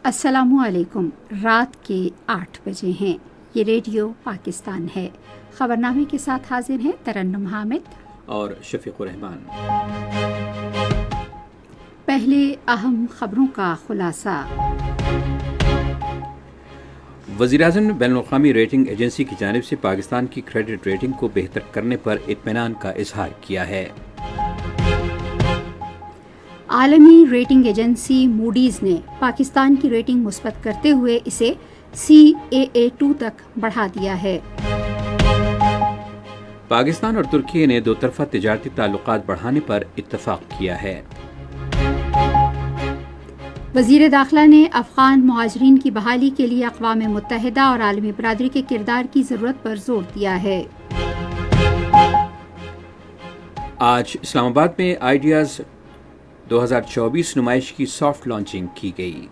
السلام علیکم۔ رات کے 8 بجے ہیں۔ یہ ریڈیو پاکستان ہے۔ خبرنامے کے ساتھ حاضر ہیں ترنم حامد اور شفیق الرحمان۔ پہلے اہم خبروں کا خلاصہ۔ وزیراعظم نے بین الاقوامی ریٹنگ ایجنسی کی جانب سے پاکستان کی کریڈٹ ریٹنگ کو بہتر کرنے پر اطمینان کا اظہار کیا ہے۔ عالمی ریٹنگ ایجنسی موڈیز نے پاکستان کی ریٹنگ مثبت کرتے ہوئے اسے CAA2 تک بڑھا دیا ہے۔ پاکستان اور ترکی نے دو طرفہ تجارتی تعلقات بڑھانے پر اتفاق کیا ہے۔ وزیر داخلہ نے افغان مہاجرین کی بحالی کے لیے اقوام متحدہ اور عالمی برادری کے کردار کی ضرورت پر زور دیا ہے۔ آج اسلام آباد میں آئیڈیاز 2024 نمائش کی سافٹ لانچنگ کی گئی۔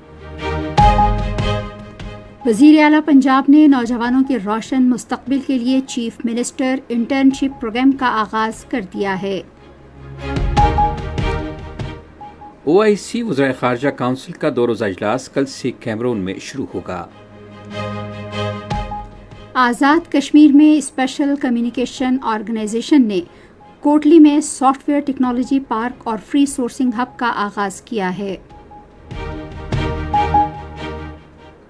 وزیر اعلیٰ پنجاب نے نوجوانوں کے روشن مستقبل کے لیے چیف منسٹر انٹرنشپ پروگرام کا آغاز کر دیا ہے۔ OIC وزرائے خارجہ کونسل کا 2 روزہ اجلاس کل سے کیمرون میں شروع ہوگا۔ آزاد کشمیر میں اسپیشل کمیونیکیشن آرگنائزیشن نے کوٹلی میں سافٹ ویئر ٹیکنالوجی پارک اور فری سورسنگ ہب کا آغاز کیا ہے۔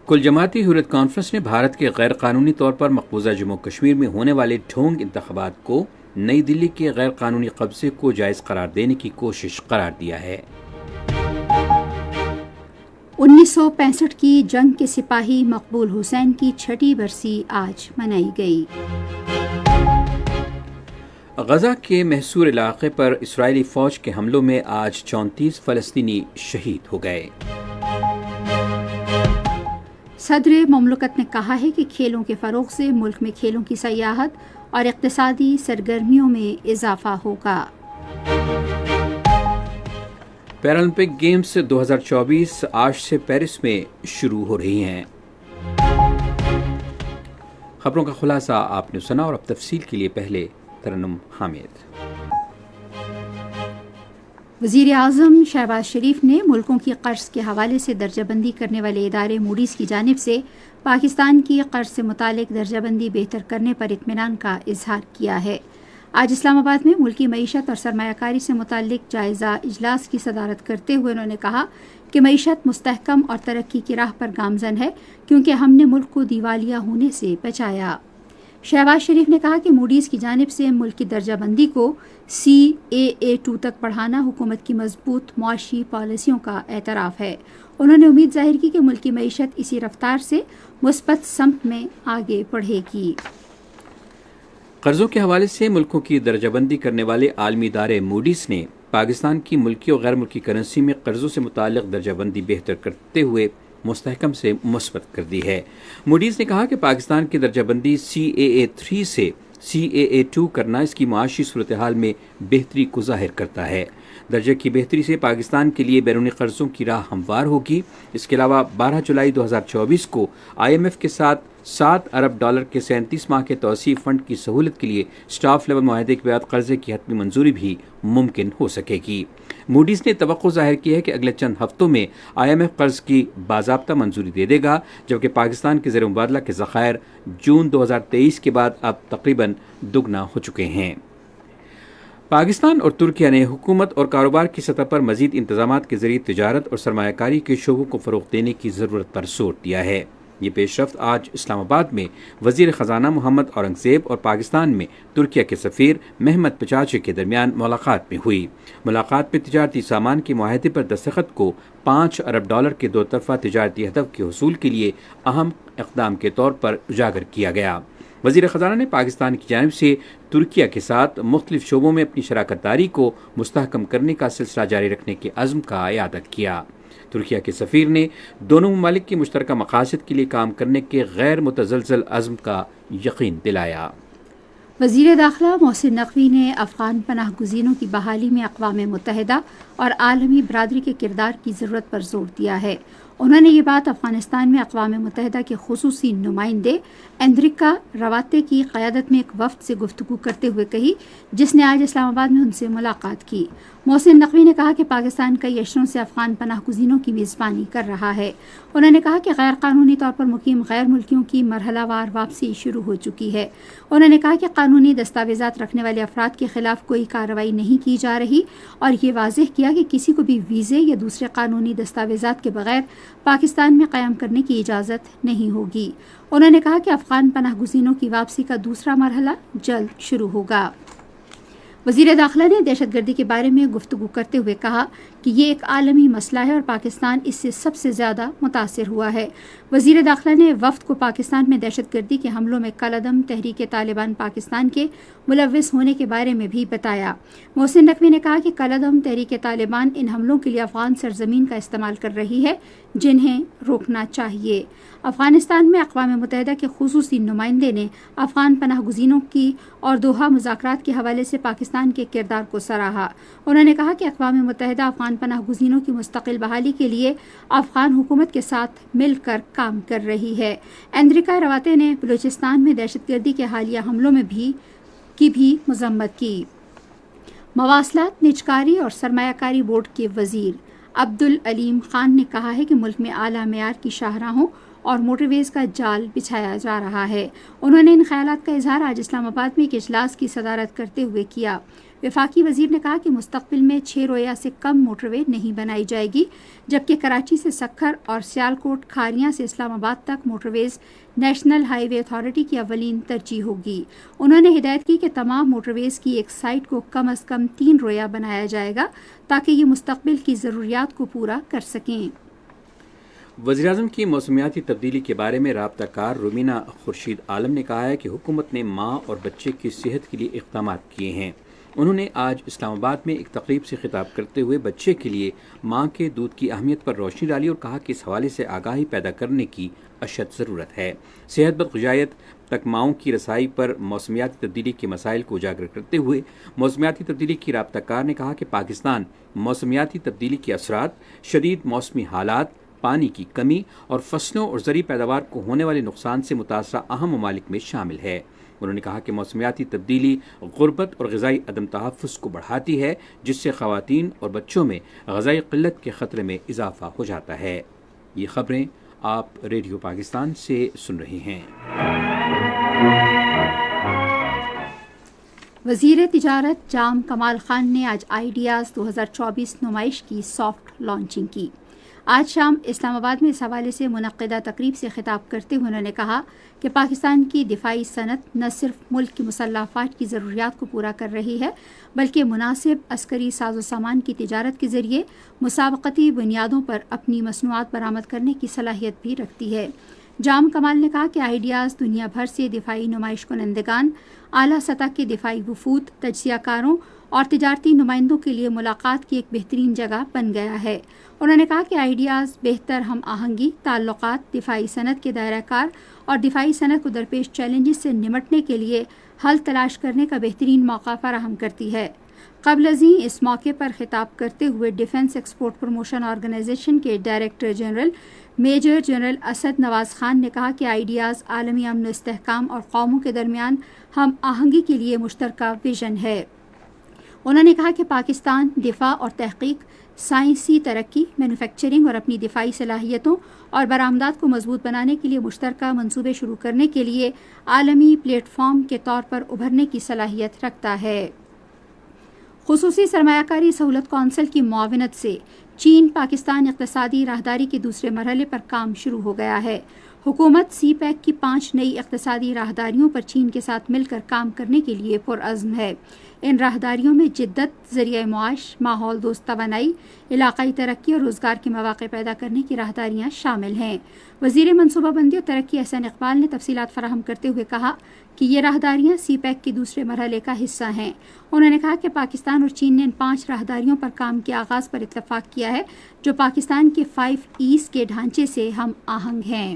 کل جماعتی حریت کانفرنس نے بھارت کے غیر قانونی طور پر مقبوضہ جموں کشمیر میں ہونے والے ڈھونگ انتخابات کو نئی دلی کے غیر قانونی قبضے کو جائز قرار دینے کی کوشش قرار دیا ہے۔ 1965 کی جنگ کے سپاہی مقبول حسین کی 6ٹی برسی آج منائی گئی۔ غزہ کے محصور علاقے پر اسرائیلی فوج کے حملوں میں آج 34 فلسطینی شہید ہو گئے۔ صدر مملکت نے کہا ہے کہ کھیلوں کے فروغ سے ملک میں کھیلوں کی سیاحت اور اقتصادی سرگرمیوں میں اضافہ ہوگا۔ پیرالمپک گیمز 2024 آج سے پیرس میں شروع ہو رہی ہیں۔ خبروں کا خلاصہ آپ نے سنا اور اب تفصیل کے لیے پہلے ترنم حامد۔ وزیر اعظم شہباز شریف نے ملکوں کی قرض کے حوالے سے درجہ بندی کرنے والے ادارے موڈیز کی جانب سے پاکستان کی قرض سے متعلق درجہ بندی بہتر کرنے پر اطمینان کا اظہار کیا ہے۔ آج اسلام آباد میں ملکی معیشت اور سرمایہ کاری سے متعلق جائزہ اجلاس کی صدارت کرتے ہوئے انہوں نے کہا کہ معیشت مستحکم اور ترقی کی راہ پر گامزن ہے کیونکہ ہم نے ملک کو دیوالیہ ہونے سے بچایا۔ شہباز شریف نے کہا کہ موڈیز کی جانب سے ملک کی درجہ بندی کو CAA2 تک بڑھانا حکومت کی مضبوط معاشی پالیسیوں کا اعتراف ہے۔ انہوں نے امید ظاہر کی کہ ملکی معیشت اسی رفتار سے مثبت سمت میں آگے بڑھے گی۔ قرضوں کے حوالے سے ملکوں کی درجہ بندی کرنے والے عالمی ادارے موڈیز نے پاکستان کی ملکی اور غیر ملکی کرنسی میں قرضوں سے متعلق درجہ بندی بہتر کرتے ہوئے مستحکم سے مثبت کر دی ہے۔ موڈیز نے کہا کہ پاکستان کی درجہ بندی CAA3 سے CAA2 کرنا اس کی معاشی صورتحال میں بہتری کو ظاہر کرتا ہے۔ درجے کی بہتری سے پاکستان کے لیے بیرونی قرضوں کی راہ ہموار ہوگی۔ اس کے علاوہ 12 جولائی 2024 کو IMF کے ساتھ $7 ارب کے 37 ماہ کے توسیع فنڈ کی سہولت کے لیے اسٹاف لیول معاہدے کے بعد قرضے کی حتمی منظوری بھی ممکن ہو سکے گی۔ موڈیز نے توقع ظاہر کی ہے کہ اگلے چند ہفتوں میں IMF قرض کی باضابطہ منظوری دے دے گا، جبکہ پاکستان کے زیر مبادلہ کے ذخائر جون 2023 کے بعد اب تقریباً دگنا ہو چکے ہیں۔ پاکستان اور ترکیہ نے حکومت اور کاروبار کی سطح پر مزید انتظامات کے ذریعے تجارت اور سرمایہ کاری کے شعبوں کو فروغ دینے کی ضرورت پر زور دیا ہے۔ یہ پیش رفت آج اسلام آباد میں وزیر خزانہ محمد اورنگزیب اور پاکستان میں ترکیہ کے سفیر محمد پچاچے کے درمیان ملاقات میں ہوئی۔ ملاقات میں تجارتی سامان کے معاہدے پر دستخط کو $5 ارب کے 2 طرفہ تجارتی ہدف کے حصول کے لیے اہم اقدام کے طور پر اجاگر کیا گیا۔ وزیر خزانہ نے پاکستان کی جانب سے ترکیہ کے ساتھ مختلف شعبوں میں اپنی شراکت داری کو مستحکم کرنے کا سلسلہ جاری رکھنے کے عزم کا اعادہ کیا۔ ترکیہ کے سفیر نے دونوں ممالک کے مشترکہ مقاصد کے لیے کام کرنے کے غیر متزلزل عزم کا یقین دلایا۔ وزیر داخلہ محسن نقوی نے افغان پناہ گزینوں کی بحالی میں اقوام متحدہ اور عالمی برادری کے کردار کی ضرورت پر زور دیا ہے۔ انہوں نے یہ بات افغانستان میں اقوام متحدہ کے خصوصی نمائندے اندریکا رواتے کی قیادت میں ایک وفد سے گفتگو کرتے ہوئے کہی، جس نے آج اسلام آباد میں ان سے ملاقات کی۔ محسن نقوی نے کہا کہ پاکستان کئی اشروں سے افغان پناہ گزینوں کی میزبانی کر رہا ہے۔ انہوں نے کہا کہ غیر قانونی طور پر مقیم غیر ملکیوں کی مرحلہ وار واپسی شروع ہو چکی ہے۔ انہوں نے کہا کہ قانونی دستاویزات رکھنے والے افراد کے خلاف کوئی کارروائی نہیں کی جا رہی، اور یہ واضح کیا کہ کسی کو بھی ویزے یا دوسرے قانونی دستاویزات کے بغیر پاکستان میں قیام کرنے کی اجازت نہیں ہوگی۔ انہوں نے کہا کہ افغان پناہ گزینوں کی واپسی کا دوسرا مرحلہ جلد شروع ہوگا۔ وزیر داخلہ نے دہشت گردی کے بارے میں گفتگو کرتے ہوئے کہا کہ یہ ایک عالمی مسئلہ ہے اور پاکستان اس سے سب سے زیادہ متاثر ہوا ہے۔ وزیر داخلہ نے وفد کو پاکستان میں دہشت گردی کے حملوں میں کالعدم تحریک طالبان پاکستان کے ملوث ہونے کے بارے میں بھی بتایا۔ محسن نقوی نے کہا کہ کالعدم تحریک طالبان ان حملوں کے لیے افغان سرزمین کا استعمال کر رہی ہے، جنہیں روکنا چاہیے۔ افغانستان میں اقوام متحدہ کے خصوصی نمائندے نے افغان پناہ گزینوں کی اور دوحہ مذاکرات کے حوالے سے پاکستان کے کردار کو سراہا۔ انہوں نے کہا کہ اقوام متحدہ افغان پناہ گزینوں کی مستقل بحالی کے لیے افغان حکومت کے ساتھ مل کر کام کر رہی ہے۔ اندریکا رواتے نے بلوچستان میں دہشت گردی کے حالیہ حملوں میں بھی مذمت کی۔ مواصلات، نجکاری اور سرمایہ کاری بورڈ کے وزیر عبدالعلیم خان نے کہا ہے کہ ملک میں اعلیٰ معیار کی شاہراہوں اور موٹر ویز کا جال بچھایا جا رہا ہے۔ انہوں نے ان خیالات کا اظہار آج اسلام آباد میں ایک اجلاس کی صدارت کرتے ہوئے کیا۔ وفاقی وزیر نے کہا کہ مستقبل میں 6 رویہ سے کم موٹر وے نہیں بنائی جائے گی، جبکہ کراچی سے سکھر اور سیالکوٹ کھاریاں سے اسلام آباد تک موٹر ویز نیشنل ہائی وے اتھارٹی کی اولین ترجیح ہوگی۔ انہوں نے ہدایت کی کہ تمام موٹر ویز کی ایک سائٹ کو کم از کم 3 رویہ بنایا جائے گا تاکہ یہ مستقبل کی ضروریات کو پورا کر سکیں۔ وزیراعظم کی موسمیاتی تبدیلی کے بارے میں رابطہ کار رومینہ خورشید عالم نے کہا ہے کہ حکومت نے ماں اور بچے کی صحت کے لیے اقدامات کیے ہیں۔ انہوں نے آج اسلام آباد میں ایک تقریب سے خطاب کرتے ہوئے بچے کے لیے ماں کے دودھ کی اہمیت پر روشنی ڈالی اور کہا کہ اس حوالے سے آگاہی پیدا کرنے کی اشد ضرورت ہے۔ صحت بخش غذائیت تک ماؤں کی رسائی پر موسمیاتی تبدیلی کے مسائل کو اجاگر کرتے ہوئے موسمیاتی تبدیلی کی رابطہ کار نے کہا کہ پاکستان موسمیاتی تبدیلی کے اثرات، شدید موسمی حالات، پانی کی کمی اور فصلوں اور زرعی پیداوار کو ہونے والے نقصان سے متاثرہ اہم ممالک میں شامل ہے۔ انہوں نے کہا کہ موسمیاتی تبدیلی غربت اور غذائی عدم تحفظ کو بڑھاتی ہے، جس سے خواتین اور بچوں میں غذائی قلت کے خطرے میں اضافہ ہو جاتا ہے۔ یہ خبریں آپ ریڈیو پاکستان سے سن رہے ہیں۔ وزیر تجارت جام کمال خان نے آج آئیڈیاز 2024 نمائش کی سافٹ لانچنگ کی۔ آج شام اسلام آباد میں اس حوالے سے منعقدہ تقریب سے خطاب کرتے ہوئے انہوں نے کہا کہ پاکستان کی دفاعی صنعت نہ صرف ملک کی مسلح افواج کی ضروریات کو پورا کر رہی ہے، بلکہ مناسب عسکری ساز و سامان کی تجارت کے ذریعے مسابقتی بنیادوں پر اپنی مصنوعات برآمد کرنے کی صلاحیت بھی رکھتی ہے۔ جام کمال نے کہا کہ آئیڈیاز دنیا بھر سے دفاعی نمائش کنندگان، اعلیٰ سطح کے دفاعی وفود، تجزیہ کاروں اور تجارتی نمائندوں کے لیے ملاقات کی ایک بہترین جگہ بن گیا ہے۔ انہوں نے کہا کہ آئیڈیاز بہتر ہم آہنگی، تعلقات، دفاعی صنعت کے دائرہ کار اور دفاعی صنعت کو درپیش چیلنجز سے نمٹنے کے لیے حل تلاش کرنے کا بہترین موقع فراہم کرتی ہے۔ قبل ازیں اس موقع پر خطاب کرتے ہوئے ڈیفنس ایکسپورٹ پروموشن آرگنائزیشن کے director general major general Asad Nawaz Khan نے کہا کہ آئیڈیاز عالمی امن و استحکام اور قوموں کے درمیان ہم آہنگی کے لیے مشترکہ ویژن ہے۔ انہوں نے کہا کہ پاکستان دفاع اور تحقیق، سائنسی ترقی، مینوفیکچرنگ اور اپنی دفاعی صلاحیتوں اور برآمدات کو مضبوط بنانے کے لیے مشترکہ منصوبے شروع کرنے کے لیے عالمی پلیٹ فارم کے طور پر ابھرنے کی صلاحیت رکھتا ہے۔ خصوصی سرمایہ کاری سہولت کونسل کی معاونت سے چین پاکستان اقتصادی راہداری کے دوسرے مرحلے پر کام شروع ہو گیا ہے۔ حکومت سی پیک کی 5 نئی اقتصادی راہداریوں پر چین کے ساتھ مل کر کام کرنے کے لیے پرعزم ہے۔ ان راہداریوں میں جدت، ذریعہ معاش، ماحول دوست توانائی، علاقائی ترقی اور روزگار کے مواقع پیدا کرنے کی راہداریاں شامل ہیں۔ وزیر منصوبہ بندی اور ترقی احسن اقبال نے تفصیلات فراہم کرتے ہوئے کہا کہ یہ راہداریاں سی پیک کے دوسرے مرحلے کا حصہ ہیں۔ انہوں نے کہا کہ پاکستان اور چین نے ان 5 راہداریوں پر کام کے آغاز پر اتفاق کیا ہے، جو پاکستان کے 5 ایز کے ڈھانچے سے ہم آہنگ ہیں۔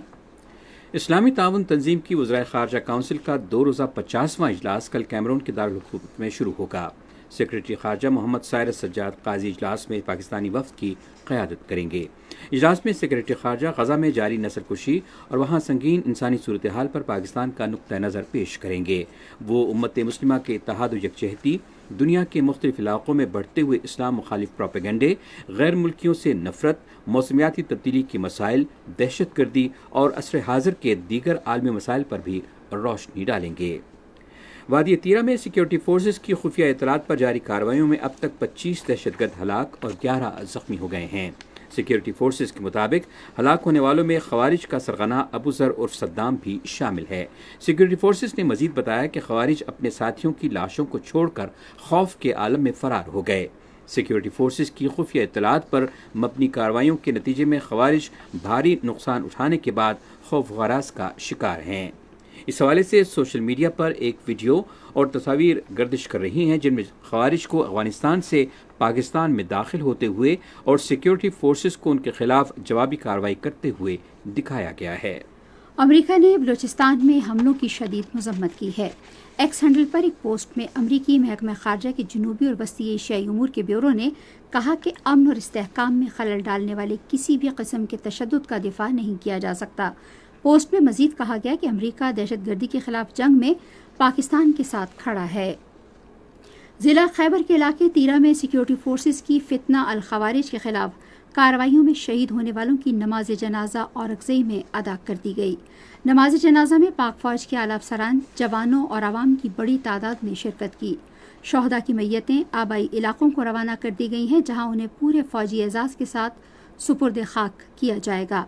اسلامی تعاون تنظیم کی وزرائے خارجہ کونسل کا 2 روزہ 50واں اجلاس کل کیمرون کے دارالحکومت میں شروع ہوگا۔ سیکریٹری خارجہ محمد سائرس سجاد قاضی اجلاس میں پاکستانی وفد کی قیادت کریں گے۔ اجلاس میں سیکریٹری خارجہ غزہ میں جاری نسل کشی اور وہاں سنگین انسانی صورتحال پر پاکستان کا نقطہ نظر پیش کریں گے۔ وہ امت مسلمہ کے اتحاد و یکجہتی، دنیا کے مختلف علاقوں میں بڑھتے ہوئے اسلام مخالف پروپیگنڈے، غیر ملکیوں سے نفرت، موسمیاتی تبدیلی کے مسائل، دہشت گردی اور عصر حاضر کے دیگر عالمی مسائل پر بھی روشنی ڈالیں گے۔ وادی تیرہ میں سیکیورٹی فورسز کی خفیہ اطلاعات پر جاری کارروائیوں میں اب تک 25 دہشت گرد ہلاک اور 11 زخمی ہو گئے ہیں۔ سیکیورٹی فورسز کے مطابق ہلاک ہونے والوں میں خوارج کا سرغنہ ابو ذر عرف صدام بھی شامل ہے۔ سیکیورٹی فورسز نے مزید بتایا کہ خوارج اپنے ساتھیوں کی لاشوں کو چھوڑ کر خوف کے عالم میں فرار ہو گئے۔ سیکیورٹی فورسز کی خفیہ اطلاعات پر مبنی کارروائیوں کے نتیجے میں خوارج بھاری نقصان اٹھانے کے بعد خوف و ہراس کا شکار ہیں۔ اس حوالے سے سوشل میڈیا پر ایک ویڈیو اور تصاویر گردش کر رہی ہیں جن میں خوارج کو افغانستان سے پاکستان میں داخل ہوتے ہوئے اور سیکیورٹی فورسز کو ان کے خلاف جوابی کارروائی کرتے ہوئے دکھایا گیا ہے۔ امریکہ نے بلوچستان میں حملوں کی شدید مذمت کی ہے۔ ایکس ہینڈل پر ایک پوسٹ میں امریکی محکمہ خارجہ کے جنوبی اور وسطی ایشیائی امور کے بیورو نے کہا کہ امن اور استحکام میں خلل ڈالنے والے کسی بھی قسم کے تشدد کا دفاع نہیں کیا جا سکتا۔ پوسٹ میں مزید کہا گیا کہ امریکہ دہشت گردی کے خلاف جنگ میں پاکستان کے ساتھ کھڑا ہے۔ ضلع خیبر کے علاقے تیرہ میں سیکیورٹی فورسز کی فتنہ الخوارج کے خلاف کارروائیوں میں شہید ہونے والوں کی نماز جنازہ اورکزئی میں ادا کر دی گئی۔ نماز جنازہ میں پاک فوج کے اعلیٰ افسران، جوانوں اور عوام کی بڑی تعداد نے شرکت کی۔ شہداء کی میتیں آبائی علاقوں کو روانہ کر دی گئی ہیں جہاں انہیں پورے فوجی اعزاز کے ساتھ سپرد خاک کیا جائے گا۔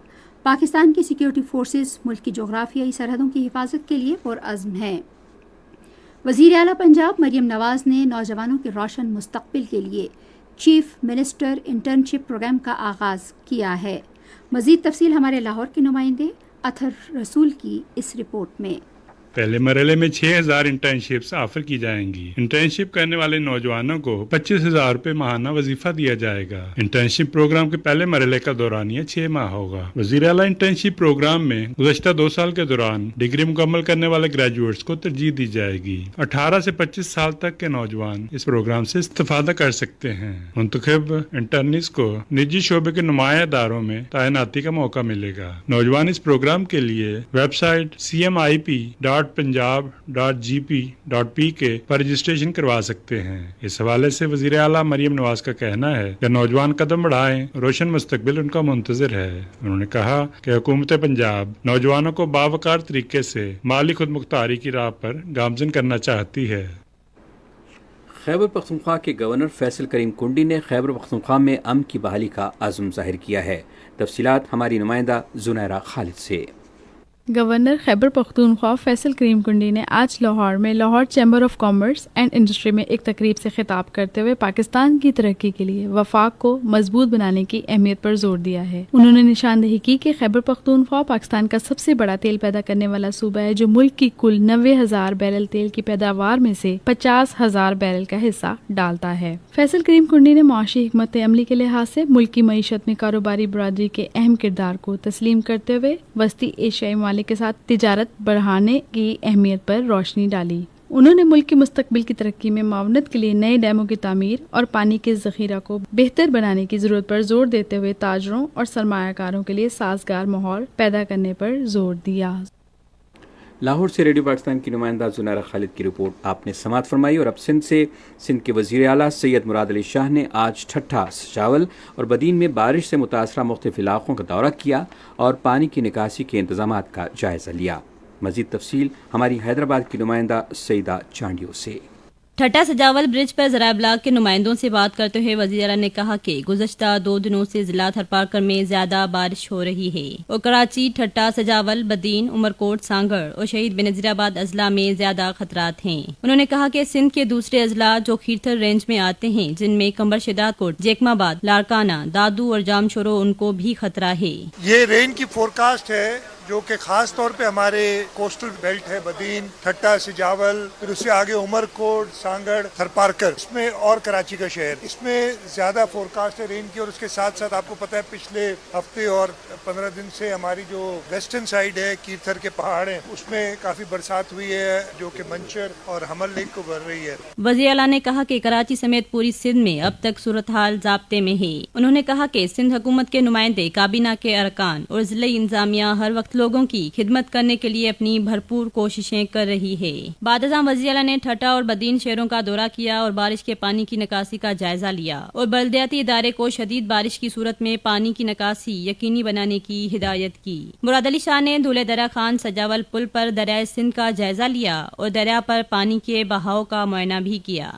پاکستان کی سیکیورٹی فورسز ملک کی جغرافیائی سرحدوں کی حفاظت کے لیے پرعزم ہیں۔ وزیر اعلیٰ پنجاب مریم نواز نے نوجوانوں کے روشن مستقبل کے لیے چیف منسٹر انٹرنشپ پروگرام کا آغاز کیا ہے۔ مزید تفصیل ہمارے لاہور کے نمائندے اطہر رسول کی اس رپورٹ میں۔ پہلے مرحلے میں 6,000 انٹرنشپس آفر کی جائیں گی۔ انٹرنشپ کرنے والے نوجوانوں کو 25,000 روپے ماہانہ وظیفہ دیا جائے گا۔ انٹرنشپ پروگرام کے پہلے مرحلے کا دورانیہ 6 ماہ ہوگا۔ وزیر اعلیٰ انٹرنشپ پروگرام میں گزشتہ 2 سال کے دوران ڈگری مکمل کرنے والے گریجویٹس کو ترجیح دی جائے گی۔ 18 سے 25 سال تک کے نوجوان اس پروگرام سے استفادہ کر سکتے ہیں۔ منتخب انٹرنز کو نجی شعبے کے نمایاں اداروں میں تعیناتی کا موقع ملے گا۔ نوجوان اس پروگرام کے لیے ویب سائٹ cmip.punjab.gp.p پر رجسٹریشن کروا سکتے ہیں۔ اس حوالے سے وزیر اعلیٰ مریم نواز کا کہنا ہے کہ نوجوان قدم بڑھائیں، روشن مستقبل ان کا منتظر ہے۔ انہوں نے کہا کہ حکومت پنجاب نوجوانوں کو باوقار طریقے سے مالی خود مختاری کی راہ پر گامزن کرنا چاہتی ہے۔ خیبر پختونخوا کے گورنر فیصل کریم کنڈی نے خیبر پختونخوا میں امن کی بحالی کا عزم ظاہر کیا ہے۔ تفصیلات ہماری نمائندہ زنیرہ خالد سے۔ گورنر خیبر پختونخوا فیصل کریم کنڈی نے آج لاہور میں Lahore chamber of commerce and industry میں ایک تقریب سے خطاب کرتے ہوئے پاکستان کی ترقی کے لیے وفاق کو مضبوط بنانے کی اہمیت پر زور دیا ہے۔ انہوں نے نشاندہی کی کہ خیبر پختونخوا پاکستان کا سب سے بڑا تیل پیدا کرنے والا صوبہ ہے جو ملک کی کل 90,000 بیرل تیل کی پیداوار میں سے 50,000 بیرل کا حصہ ڈالتا ہے۔ فیصل کریم کنڈی نے معاشی حکمت عملی کے لحاظ سے ملک کی معیشت میں کاروباری برادری کے اہم کردار کو تسلیم کرتے ہوئے وسطی ایشیائی ممالک کے ساتھ تجارت بڑھانے کی اہمیت پر روشنی ڈالی۔ انہوں نے ملک کے مستقبل کی ترقی میں معاونت کے لیے نئے ڈیموں کی تعمیر اور پانی کے ذخیرہ کو بہتر بنانے کی ضرورت پر زور دیتے ہوئے تاجروں اور سرمایہ کاروں کے لیے سازگار ماحول پیدا کرنے پر زور دیا۔ لاہور سے ریڈیو پاکستان کی نمائندہ زنیرہ خالد کی رپورٹ آپ نے سماعت فرمائی۔ اور اب سندھ کے وزیر اعلیٰ سید مراد علی شاہ نے آج ٹھٹھہ، سجاول اور بدین میں بارش سے متاثرہ مختلف علاقوں کا دورہ کیا اور پانی کی نکاسی کے انتظامات کا جائزہ لیا۔ مزید تفصیل ہماری حیدرآباد کی نمائندہ سیدہ چانڈیو سے۔ ٹھٹھہ سجاول برج پر ذرائع ابلاغ کے نمائندوں سے بات کرتے ہوئے وزیر اعلیٰ نے کہا کہ گزشتہ 2 دنوں سے ضلع تھرپارکر میں زیادہ بارش ہو رہی ہے اور کراچی، ٹھٹھہ، سجاول، بدین، عمرکوٹ، سانگڑ اور شہید بنظیر آباد اضلاع میں زیادہ خطرات ہیں۔ انہوں نے کہا کہ سندھ کے دوسرے اضلاع جو کھیرتھر رینج میں آتے ہیں جن میں کمبر شداد کوٹ، جیکم آباد، لاڑکانہ، دادو اور جام شورو ان کو بھی خطرہ ہے۔ یہ رین کی فورکاسٹ ہے جو کہ خاص طور پہ ہمارے کوسٹل بیلٹ ہے، بدین، ٹھٹا، سجاول، پھر اس سے آگے عمرکوٹ، سانگڑ، تھرپارکر، اس میں اور کراچی کا شہر، اس میں زیادہ فورکاسٹ ہے رین کی. اور اس کے ساتھ ساتھ آپ کو پتہ ہے پچھلے ہفتے اور 15 دن سے ہماری جو ویسٹرن سائڈ ہے، کیرتھر کے پہاڑ ہیں، اس میں کافی برسات ہوئی ہے جو کہ منچر اور حمل لیک کو بڑھ رہی ہے. وزیر اعلیٰ نے کہا کہ کراچی سمیت پوری سندھ میں اب تک صورتحال ضابطے میں ہے. انہوں نے کہا کہ سندھ حکومت کے نمائندے، کابینہ کے ارکان اور ضلعی انتظامیہ ہر وقت لوگوں کی خدمت کرنے کے لیے اپنی بھرپور کوششیں کر رہی ہے. بعد ازاں وزیر اعلیٰ نے ٹھٹا اور بدین شہروں کا دورہ کیا اور بارش کے پانی کی نکاسی کا جائزہ لیا اور بلدیاتی ادارے کو شدید بارش کی صورت میں پانی کی نکاسی یقینی بنانے کی ہدایت کی. مراد علی شاہ نے دھولے دریا خان سجاول پل پر دریائے سندھ کا جائزہ لیا اور دریا پر پانی کے بہاؤ کا معائنہ بھی کیا.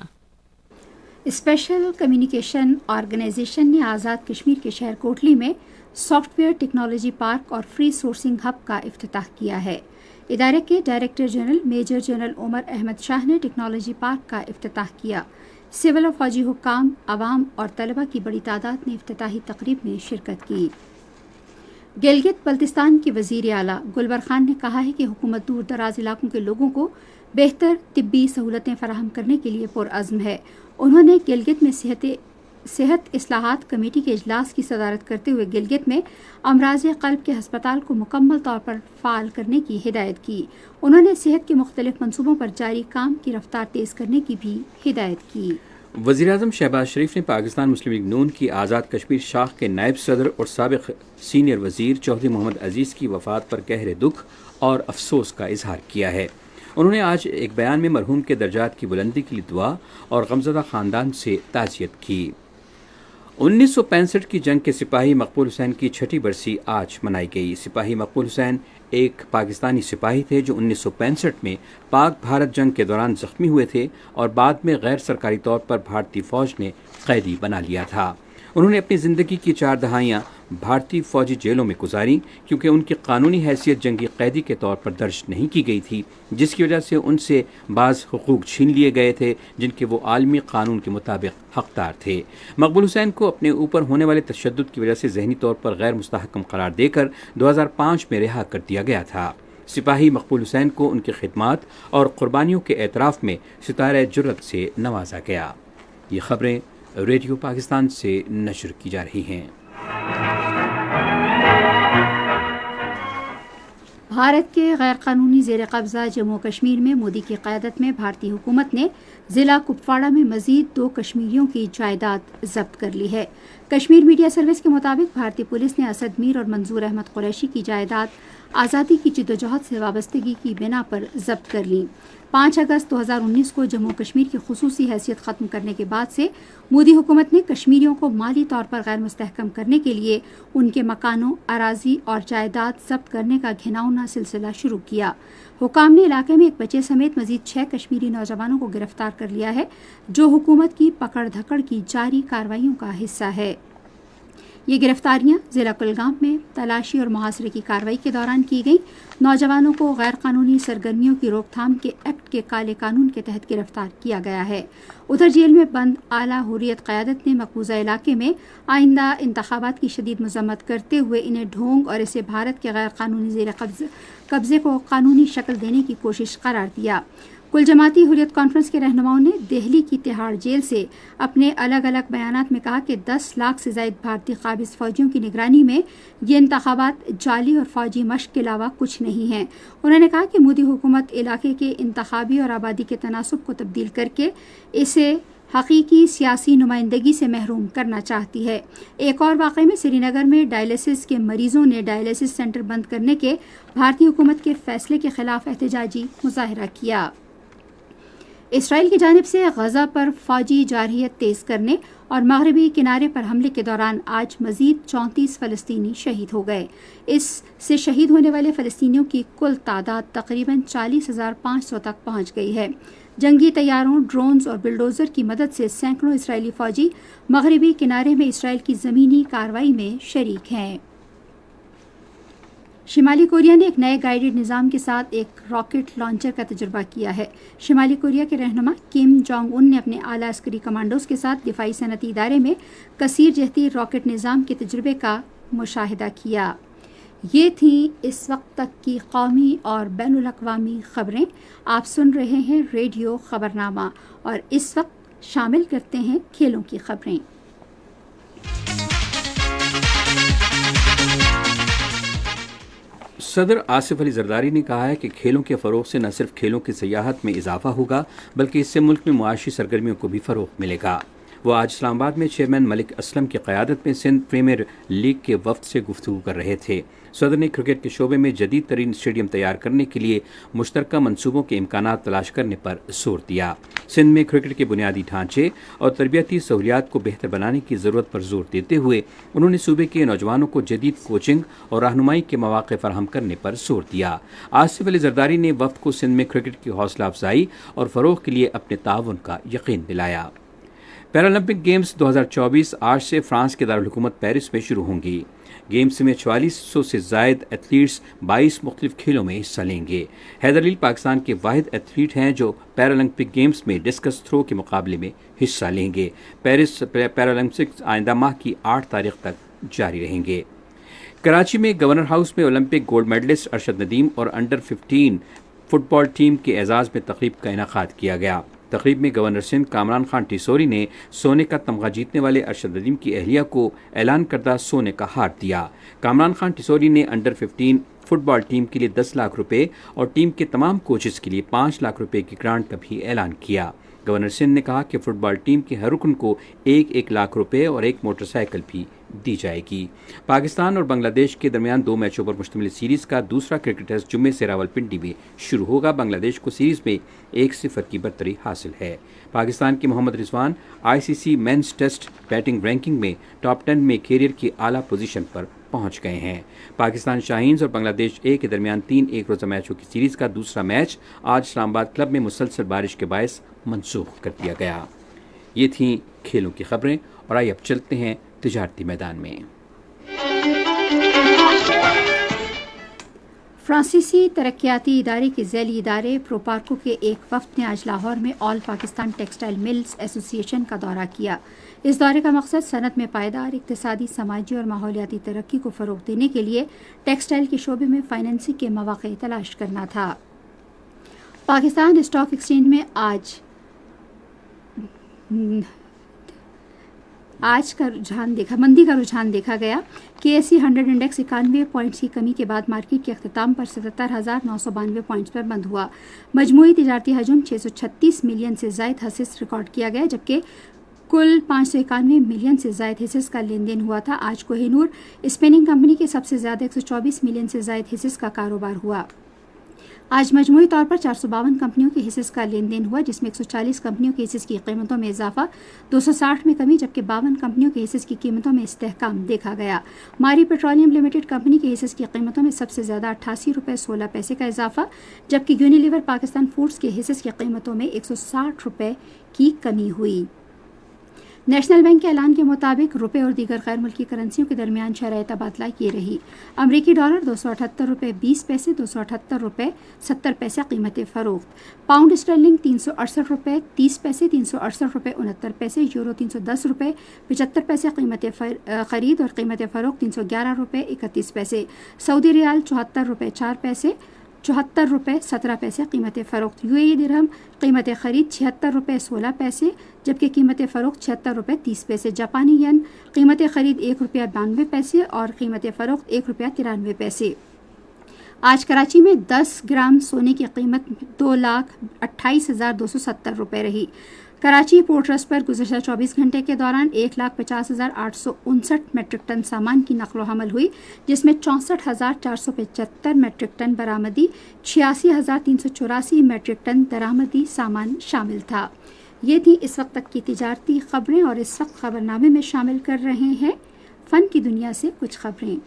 اسپیشل کمیونیکیشن آرگنائزیشن نے آزاد کشمیر کے شہر کوٹلی میں سافٹ ویئر ٹیکنالوجی پارک اور فری سورسنگ ہب کا افتتاح کیا ہے. ادارے کے ڈائریکٹر جنرل میجر جنرل عمر احمد شاہ نے ٹیکنالوجی پارک کا افتتاح کیا. سول اور فوجی حکام، عوام اور طلبہ کی بڑی تعداد نے افتتاحی تقریب میں شرکت کی. گلگت بلتستان کے وزیر اعلیٰ گلبر خان نے کہا ہے کہ حکومت دور دراز علاقوں کے لوگوں کو بہتر طبی سہولتیں فراہم کرنے کے لیے پرعزم ہے. انہوں نے گلگت میں صحت اصلاحات کمیٹی کے اجلاس کی صدارت کرتے ہوئے گلگت میں امراض قلب کے ہسپتال کو مکمل طور پر فعال کرنے کی ہدایت کی. انہوں نے صحت کے مختلف منصوبوں پر جاری کام کی رفتار تیز کرنے کی بھی ہدایت کی. وزیر اعظم شہباز شریف نے پاکستان مسلم لیگ نون کی آزاد کشمیر شاخ کے نائب صدر اور سابق سینئر وزیر چودھری محمد عزیز کی وفات پر گہرے دکھ اور افسوس کا اظہار کیا ہے. انہوں نے آج ایک بیان میں مرحوم کے درجات کی بلندی کے لیے دعا اور غمزدہ خاندان سے تعزیت کی. 1965 کی جنگ کے سپاہی مقبول حسین کی 6ٹھی برسی آج منائی گئی. سپاہی مقبول حسین ایک پاکستانی سپاہی تھے جو 1965 میں پاک بھارت جنگ کے دوران زخمی ہوئے تھے اور بعد میں غیر سرکاری طور پر بھارتی فوج نے قیدی بنا لیا تھا. انہوں نے اپنی زندگی کی 4 دہائیاں بھارتی فوجی جیلوں میں گزاری کیونکہ ان کی قانونی حیثیت جنگی قیدی کے طور پر درج نہیں کی گئی تھی، جس کی وجہ سے ان سے بعض حقوق چھین لیے گئے تھے جن کے وہ عالمی قانون کے مطابق حقدار تھے. مقبول حسین کو اپنے اوپر ہونے والے تشدد کی وجہ سے ذہنی طور پر غیر مستحکم قرار دے کر 2005 میں رہا کر دیا گیا تھا. سپاہی مقبول حسین کو ان کی خدمات اور قربانیوں کے اعتراف میں ستارہ جرت سے نوازا گیا. یہ خبریں ریڈیو پاکستان سے نشر کی جا رہی ہیں. بھارت کے غیر قانونی زیر قبضہ جموں کشمیر میں مودی کی قیادت میں بھارتی حکومت نے ضلع کپواڑہ میں مزید 2 کشمیریوں کی جائیداد ضبط کر لی ہے. کشمیر میڈیا سروس کے مطابق بھارتی پولیس نے اسد میر اور منظور احمد قریشی کی جائیداد آزادی کی جدوجہد سے وابستگی کی بنا پر ضبط کر لی. 5 اگست 2019 کو جموں کشمیر کی خصوصی حیثیت ختم کرنے کے بعد سے مودی حکومت نے کشمیریوں کو مالی طور پر غیر مستحکم کرنے کے لیے ان کے مکانوں، اراضی اور جائیداد ضبط کرنے کا گھناؤنا سلسلہ شروع کیا. حکام نے علاقے میں ایک بچے سمیت مزید 6 کشمیری نوجوانوں کو گرفتار کر لیا ہے جو حکومت کی پکڑ دھکڑ کی جاری کارروائیوں کا حصہ ہے. یہ گرفتاریاں ضلع کلگام میں تلاشی اور محاصرے کی کارروائی کے دوران کی گئیں. نوجوانوں کو غیر قانونی سرگرمیوں کی روک تھام کے ایکٹ کے کالے قانون کے تحت گرفتار کیا گیا ہے. ادھر جیل میں بند اعلیٰ حریت قیادت نے مقبوضہ علاقے میں آئندہ انتخابات کی شدید مذمت کرتے ہوئے انہیں ڈھونگ اور اسے بھارت کے غیر قانونی زیر قبضے کو قانونی شکل دینے کی کوشش قرار دیا. کل جماعتی حریت کانفرنس کے رہنماؤں نے دہلی کی تہاڑ جیل سے اپنے الگ الگ بیانات میں کہا کہ 10 لاکھ سے زائد بھارتی قابض فوجیوں کی نگرانی میں یہ انتخابات جعلی اور فوجی مشق کے علاوہ کچھ نہیں ہیں. انہوں نے کہا کہ مودی حکومت علاقے کے انتخابی اور آبادی کے تناسب کو تبدیل کر کے اسے حقیقی سیاسی نمائندگی سے محروم کرنا چاہتی ہے. ایک اور واقعے میں سری نگر میں ڈائلیسس کے مریضوں نے ڈائلیسس سینٹر بند کرنے کے بھارتی حکومت کے فیصلے کے خلاف احتجاجی مظاہرہ کیا. اسرائیل کی جانب سے غزہ پر فوجی جارحیت تیز کرنے اور مغربی کنارے پر حملے کے دوران آج مزید 34 فلسطینی شہید ہو گئے. اس سے شہید ہونے والے فلسطینیوں کی کل تعداد تقریباً 40,500 تک پہنچ گئی ہے. جنگی طیاروں، ڈرونز اور بلڈوزر کی مدد سے سینکڑوں اسرائیلی فوجی مغربی کنارے میں اسرائیل کی زمینی کارروائی میں شریک ہیں. شمالی کوریا نے ایک نئے گائیڈڈ نظام کے ساتھ ایک راکٹ لانچر کا تجربہ کیا ہے. شمالی کوریا کے رہنما کم جونگ ان نے اپنے اعلیٰ عسکری کمانڈوز کے ساتھ دفاعی صنعتی ادارے میں کثیر جہتی راکٹ نظام کے تجربے کا مشاہدہ کیا. یہ تھیں اس وقت تک کی قومی اور بین الاقوامی خبریں. آپ سن رہے ہیں ریڈیو خبرنامہ اور اس وقت شامل کرتے ہیں کھیلوں کی خبریں. صدر آصف علی زرداری نے کہا ہے کہ کھیلوں کے فروغ سے نہ صرف کھیلوں کی سیاحت میں اضافہ ہوگا بلکہ اس سے ملک میں معاشی سرگرمیوں کو بھی فروغ ملے گا. وہ آج اسلام آباد میں چیئرمین ملک اسلم کی قیادت میں سندھ پریمیئر لیگ کے وفد سے گفتگو کر رہے تھے. صدر نے کرکٹ کے شعبے میں جدید ترین اسٹیڈیم تیار کرنے کے لیے مشترکہ منصوبوں کے امکانات تلاش کرنے پر زور دیا. سندھ میں کرکٹ کے بنیادی ڈھانچے اور تربیتی سہولیات کو بہتر بنانے کی ضرورت پر زور دیتے ہوئے انہوں نے صوبے کے نوجوانوں کو جدید کوچنگ اور رہنمائی کے مواقع فراہم کرنے پر زور دیا. آصف علی زرداری نے وفد کو سندھ میں کرکٹ کی حوصلہ افزائی اور فروغ کے لیے اپنے تعاون کا یقین دلایا. پیرالمپک گیمز 2024 آج سے فرانس کے دارالحکومت پیرس میں شروع ہوں گی. گیمز میں 4400 سے زائد ایتھلیٹس 22 مختلف کھیلوں میں حصہ لیں گے. حیدر علی پاکستان کے واحد ایتھلیٹ ہیں جو پیرالمپک گیمز میں ڈسکس تھرو کے مقابلے میں حصہ لیں گے. پیرس پیرالمپکس آئندہ ماہ کی 8 تاریخ تک جاری رہیں گے. کراچی میں گورنر ہاؤس میں Olympic gold medallist Arshad Nadeem اور انڈر 15 فٹ بال ٹیم کے اعزاز میں تقریب کا انعقاد کیا گیا. تقریب میں گورنر سندھ کامران خان ٹیسوری نے سونے کا تمغہ جیتنے والے ارشد ندیم کی اہلیہ کو اعلان کردہ سونے کا ہار دیا. کامران خان ٹیسوری نے انڈر 15 فٹ بال ٹیم کے لیے 10 لاکھ روپے اور ٹیم کے تمام کوچز کے لیے 5 لاکھ روپے کی گرانٹ کا بھی اعلان کیا. گورنر سندھ نے کہا کہ فٹ بال ٹیم کے ہر رکن کو 1 لاکھ روپے اور 1 موٹر سائیکل بھی دی جائے گی. پاکستان اور بنگلہ دیش کے درمیان 2 میچوں پر مشتمل سیریز کا دوسرا کرکٹ ٹیسٹ جمعے سے راولپنڈی میں شروع ہوگا. بنگلہ دیش کو سیریز میں 1-0 کی برتری حاصل ہے. پاکستان کے Muhammad Rizwan ICC men's test batting ranking میں ٹاپ 10 میں کیریئر کی اعلیٰ پوزیشن پر پہنچ گئے ہیں. پاکستان شاہینز اور بنگلہ دیش اے کے درمیان 3 ایک روزہ میچوں کی سیریز کا دوسرا میچ آج اسلام آباد کلب میں مسلسل بارش کے باعث منسوخ کر دیا گیا. یہ تھیں کھیلوں کی خبریں اور آئیے اب چلتے ہیں تجارتی میدان میں. فرانسیسی ترقیاتی ادارے کے ذیلی ادارے پروپارکو کے ایک وفد نے آج لاہور میں آل پاکستان ٹیکسٹائل ملز ایسوسی ایشن کا دورہ کیا. اس دورے کا مقصد صنعت میں پائیدار اقتصادی، سماجی اور ماحولیاتی ترقی کو فروغ دینے کے لیے ٹیکسٹائل کے شعبے میں فائنینسنگ کے مواقع تلاش کرنا تھا. پاکستان اسٹاک ایکسچینج میں آج کا مندی کا رجحان دیکھا گیا. KSE 100 انڈیکس 91 پوائنٹس کی کمی کے بعد مارکیٹ کے اختتام پر 77,992 پوائنٹس پر بند ہوا. مجموعی تجارتی حجم 636 ملین سے زائد حصص ریکارڈ کیا گیا جبکہ کل 591 ملین سے زائد حصص کا لین دین ہوا تھا. آج کوہ نور اسپننگ کمپنی کے سب سے زیادہ 124 ملین سے زائد حصص کا کاروبار ہوا. آج مجموعی طور پر 452 کمپنیوں کے حصص کا لین دین ہوا جس میں 140 کمپنیوں کے حصص کی قیمتوں میں اضافہ، 260 میں کمی جبکہ 52 کمپنیوں کے حصص کی قیمتوں میں استحکام دیکھا گیا. ماری پیٹرولیم لمیٹڈ کمپنی کے حصص کی قیمتوں میں سب سے زیادہ 88 روپے 16 پیسے کا اضافہ جبکہ یونیلیور پاکستان فوڈز کے حصص کی قیمتوں میں 160 روپے کی کمی ہوئی. نیشنل بینک کے اعلان کے مطابق روپے اور دیگر غیر ملکی کرنسیوں کے درمیان شرح تبادلہ یہ رہی. امریکی ڈالر 278 روپے 20 پیسے، 278 روپے 70 پیسے قیمت فروخت. پاؤنڈ اسٹرلنگ 368 روپے 30 پیسے، 368 روپے 69 پیسے. یورو 310 روپے 75 پیسے قیمت خرید اور قیمت فروخت 311 روپے 31 پیسے. سعودی ریال 74 روپے 4 پیسے، 74 روپے 17 پیسے قیمت فروخت. UAE درہم قیمت خرید 76 روپے 16 پیسے جبکہ قیمت فروخت 76 روپے 30 پیسے. جاپانی ین قیمت خرید 1 روپیہ 92 پیسے اور قیمت فروخت 1 روپیہ 93 پیسے. آج کراچی میں 10 گرام سونے کی قیمت 2,28,270 روپے رہی. کراچی پورٹ ٹرسٹ پر گزشتہ 24 گھنٹے کے دوران 1,50,859 میٹرک ٹن سامان کی نقل و حمل ہوئی جس میں 64,475 میٹرک ٹن برآمدی، 86,384 میٹرک ٹن درآمدی سامان شامل تھا. یہ تھی اس وقت تک کی تجارتی خبریں اور اس وقت خبرنامے میں شامل کر رہے ہیں فن کی دنیا سے کچھ خبریں.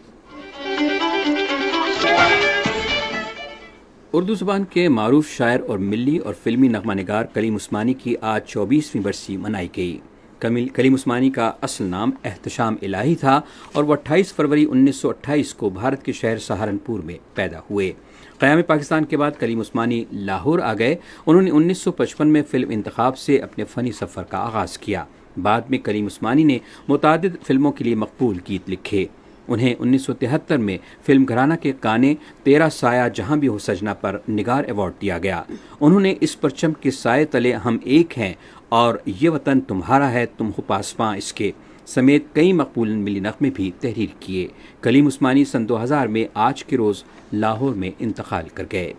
اردو زبان کے معروف شاعر اور ملی اور فلمی نغمہ نگار کلیم عثمانی کی آج 24ویں برسی منائی گئی. کلیم عثمانی کا اصل نام احتشام الہی تھا اور وہ 28 فروری 1928 کو بھارت کے شہر سہارنپور میں پیدا ہوئے. قیام پاکستان کے بعد کلیم عثمانی لاہور آ گئے. انہوں نے 1955 میں فلم انتخاب سے اپنے فنی سفر کا آغاز کیا. بعد میں کلیم عثمانی نے متعدد فلموں کے لیے مقبول گیت لکھے. انہیں 1973 میں فلم گھرانہ کے گانے تیرا سایہ جہاں بھی ہو سجنا پر نگار ایوارڈ دیا گیا. انہوں نے اس پرچم کے سائے تلے ہم ایک ہیں اور یہ وطن تمہارا ہے تم ہو پاسباں اس کے سمیت کئی مقبول ملی نغمے بھی تحریر کیے. کلیم عثمانی سن 2000 میں آج کے روز لاہور میں انتقال کر گئے.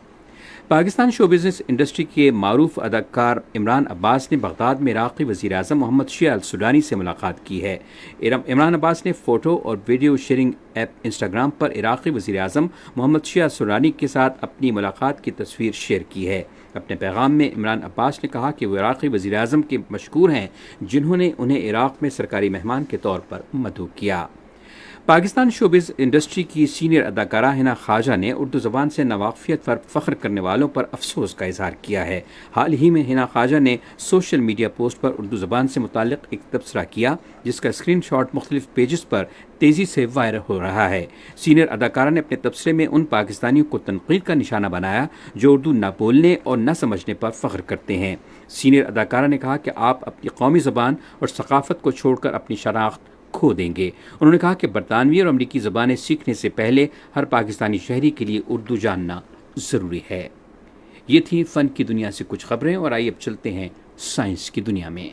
پاکستان شو بزنس انڈسٹری کے معروف اداکار عمران عباس نے بغداد میں عراقی وزیر اعظم محمد شیع السودانی سے ملاقات کی ہے. عمران عباس نے فوٹو اور ویڈیو شیئرنگ ایپ انسٹاگرام پر عراقی وزیر اعظم محمد شیع السودانی کے ساتھ اپنی ملاقات کی تصویر شیئر کی ہے. اپنے پیغام میں عمران عباس نے کہا کہ وہ عراقی وزیر اعظم کے مشکور ہیں جنہوں نے انہیں عراق میں سرکاری مہمان کے طور پر مدعو کیا. پاکستان شوبز انڈسٹری کی سینئر اداکارہ حنا خواجہ نے اردو زبان سے ناواقفیت پر فخر کرنے والوں پر افسوس کا اظہار کیا ہے. حال ہی میں حنا خواجہ نے سوشل میڈیا پوسٹ پر اردو زبان سے متعلق ایک تبصرہ کیا جس کا اسکرین شاٹ مختلف پیجز پر تیزی سے وائرل ہو رہا ہے. سینئر اداکارہ نے اپنے تبصرے میں ان پاکستانیوں کو تنقید کا نشانہ بنایا جو اردو نہ بولنے اور نہ سمجھنے پر فخر کرتے ہیں. سینئر اداکارہ نے کہا کہ آپ اپنی قومی زبان اور ثقافت کو چھوڑ کر اپنی شناخت کھو دیں گے. انہوں نے کہا کہ برطانوی اور امریکی زبانیں سیکھنے سے پہلے ہر پاکستانی شہری کے لیے اردو جاننا ضروری ہے. یہ تھی فن کی دنیا سے کچھ خبریں اور آئیے اب چلتے ہیں سائنس کی دنیا میں.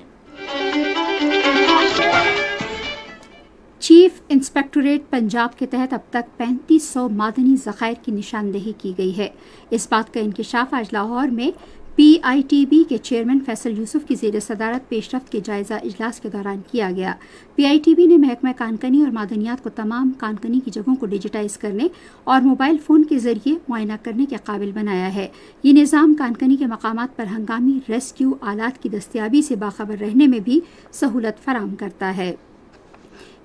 چیف انسپیکٹوریٹ پنجاب کے تحت اب تک 3500 معدنی ذخائر کی نشاندہی کی گئی ہے. اس بات کا انکشاف آج لاہور میں پی آئی ٹی بی کے چیئرمین فیصل یوسف کی زیر صدارت پیش رفت کے جائزہ اجلاس کے دوران کیا گیا. پی آئی ٹی بی نے محکمہ کانکنی اور معدنیات کو تمام کانکنی کی جگہوں کو ڈیجیٹائز کرنے اور موبائل فون کے ذریعے معائنہ کرنے کے قابل بنایا ہے. یہ نظام کانکنی کے مقامات پر ہنگامی ریسکیو آلات کی دستیابی سے باخبر رہنے میں بھی سہولت فراہم کرتا ہے.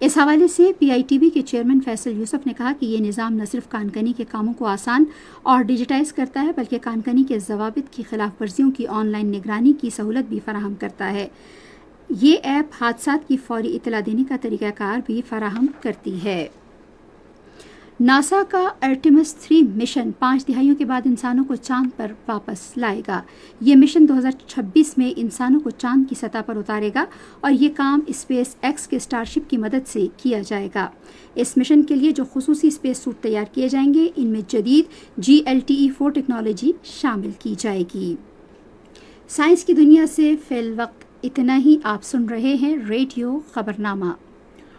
اس حوالے سے پی آئی ٹی بی کے چیئرمین فیصل یوسف نے کہا کہ یہ نظام نہ صرف کانکنی کے کاموں کو آسان اور ڈیجیٹائز کرتا ہے بلکہ کانکنی کے ضوابط کی خلاف ورزیوں کی آن لائن نگرانی کی سہولت بھی فراہم کرتا ہے. یہ ایپ حادثات کی فوری اطلاع دینے کا طریقہ کار بھی فراہم کرتی ہے. ناسا کا ارٹیمس 3 مشن 5 دہائیوں کے بعد انسانوں کو چاند پر واپس لائے گا. یہ مشن 2026 میں انسانوں کو چاند کی سطح پر اتارے گا اور یہ کام اسپیس ایکس کے اسٹارشپ کی مدد سے کیا جائے گا. اس مشن کے لیے جو خصوصی اسپیس سوٹ تیار کیے جائیں گے ان میں جدید GLTE-4 ٹیکنالوجی شامل کی جائے گی. سائنس کی دنیا سے فی الوقت اتنا ہی. آپ سن رہے ہیں ریڈیو خبرنامہ.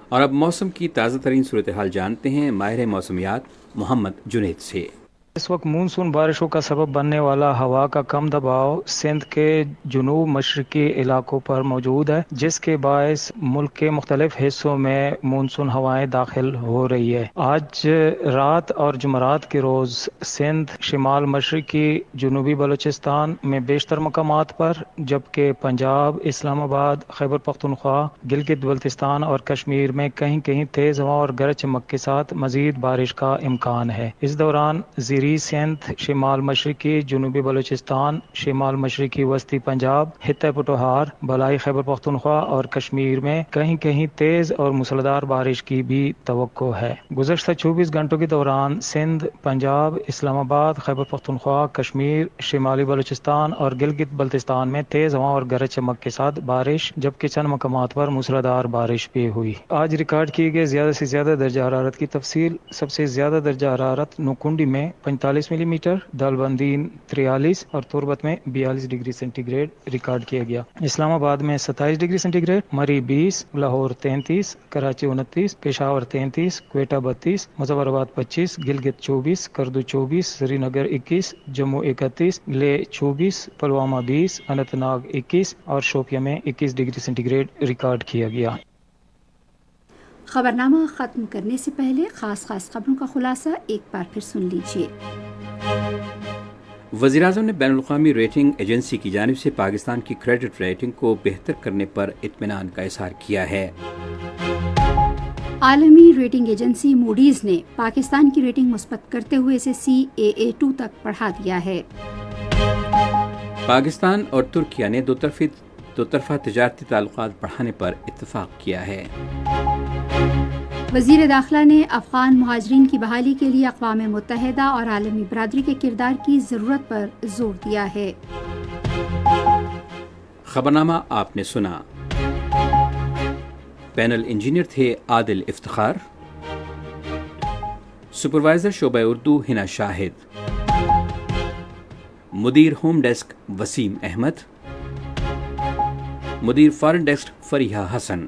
اور اب موسم کی تازہ ترین صورتحال جانتے ہیں ماہر موسمیات محمد جنید سے. اس وقت مونسون بارشوں کا سبب بننے والا ہوا کا کم دباؤ سندھ کے جنوب مشرقی علاقوں پر موجود ہے جس کے باعث ملک کے مختلف حصوں میں مونسون ہوائیں داخل ہو رہی ہے. آج رات اور جمعرات کے روز سندھ، شمال مشرقی جنوبی بلوچستان میں بیشتر مقامات پر، جبکہ پنجاب، اسلام آباد، خیبر پختونخوا، گلگت بلتستان اور کشمیر میں کہیں کہیں تیز ہوا اور گرج چمک کے ساتھ مزید بارش کا امکان ہے. اس دوران زیریں سندھ، شمال مشرقی جنوبی بلوچستان، شمال مشرقی وسطی پنجاب، خطہ پٹوہار، بالائی خیبر پختونخوا اور کشمیر میں کہیں کہیں تیز اور موسلادھار بارش کی بھی توقع ہے. گزشتہ 24 گھنٹوں کے دوران سندھ، پنجاب، اسلام آباد، خیبر پختونخوا، کشمیر، شمالی بلوچستان اور گلگت بلتستان میں تیز ہوا اور گرج چمک کے ساتھ بارش، جبکہ چند مقامات پر موسلادھار بارش بھی ہوئی. آج ریکارڈ کیے گئے زیادہ سے زیادہ درجہ حرارت کی تفصیل. سب سے زیادہ درجہ حرارت نوکنڈی میں 45 ملی میٹر، دالبندین 43 اور تربت میں 42 ڈگری سینٹی گریڈ ریکارڈ کیا گیا. اسلام آباد میں 27 ڈگری سینٹی گریڈ، مری 20، لاہور 33، کراچی 29، پشاور 33، کوئٹہ 32، مظفر آباد 25، گلگت 24، کردو 24، سری نگر 21، جموں 31، لے 24، پلوامہ 20، اننت ناگ 21 اور شوپیاں میں 21 ڈگری سینٹی گریڈ ریکارڈ کیا گیا. خبرنامہ ختم کرنے سے پہلے خاص خبروں کا خلاصہ ایک بار پھر سن لیجیے. وزیراعظم نے بین الاقوامی ریٹنگ ایجنسی کی جانب سے پاکستان کی کریڈٹ ریٹنگ کو بہتر کرنے پر اطمینان کا اظہار کیا ہے. عالمی ریٹنگ ایجنسی موڈیز نے پاکستان کی ریٹنگ مثبت کرتے ہوئے اسے CAA2 تک بڑھا دیا ہے. پاکستان اور ترکیہ نے دو طرفہ تجارتی تعلقات بڑھانے پر اتفاق کیا ہے. وزیر داخلہ نے افغان مہاجرین کی بحالی کے لیے اقوام متحدہ اور عالمی برادری کے کردار کی ضرورت پر زور دیا ہے. خبرنامہ آپ نے سنا. پینل انجینئر تھے عادل افتخار. سپروائزر شعبہ اردو ہنا شاہد، مدیر ہوم ڈیسک وسیم احمد، مدیر foreign desk Fariha Hassan,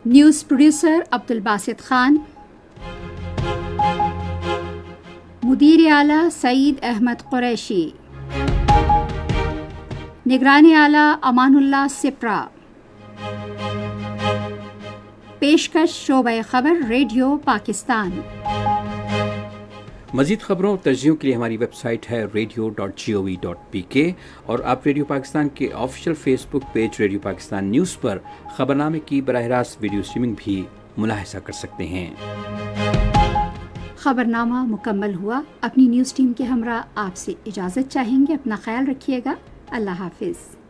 news producer Abdul Basit Khan, مدیر اعلیٰ سعید احمد قریشی، نگران اعلیٰ امان اللہ سپرا، پیشکش شعبہ خبر ریڈیو پاکستان۔ مزید خبروں اور تجزیوں کے لیے ہماری ویب سائٹ ہے radio.gov.pk اور آپ ریڈیو پاکستان کے آفیشیل فیس بک پیج ریڈیو پاکستان نیوز پر خبرنامے کی براہ راست ویڈیو اسٹریمنگ بھی ملاحظہ کر سکتے ہیں۔ خبرنامہ مکمل ہوا۔ اپنی نیوز ٹیم کے ہمراہ آپ سے اجازت چاہیں گے۔ اپنا خیال رکھیے گا۔ اللہ حافظ۔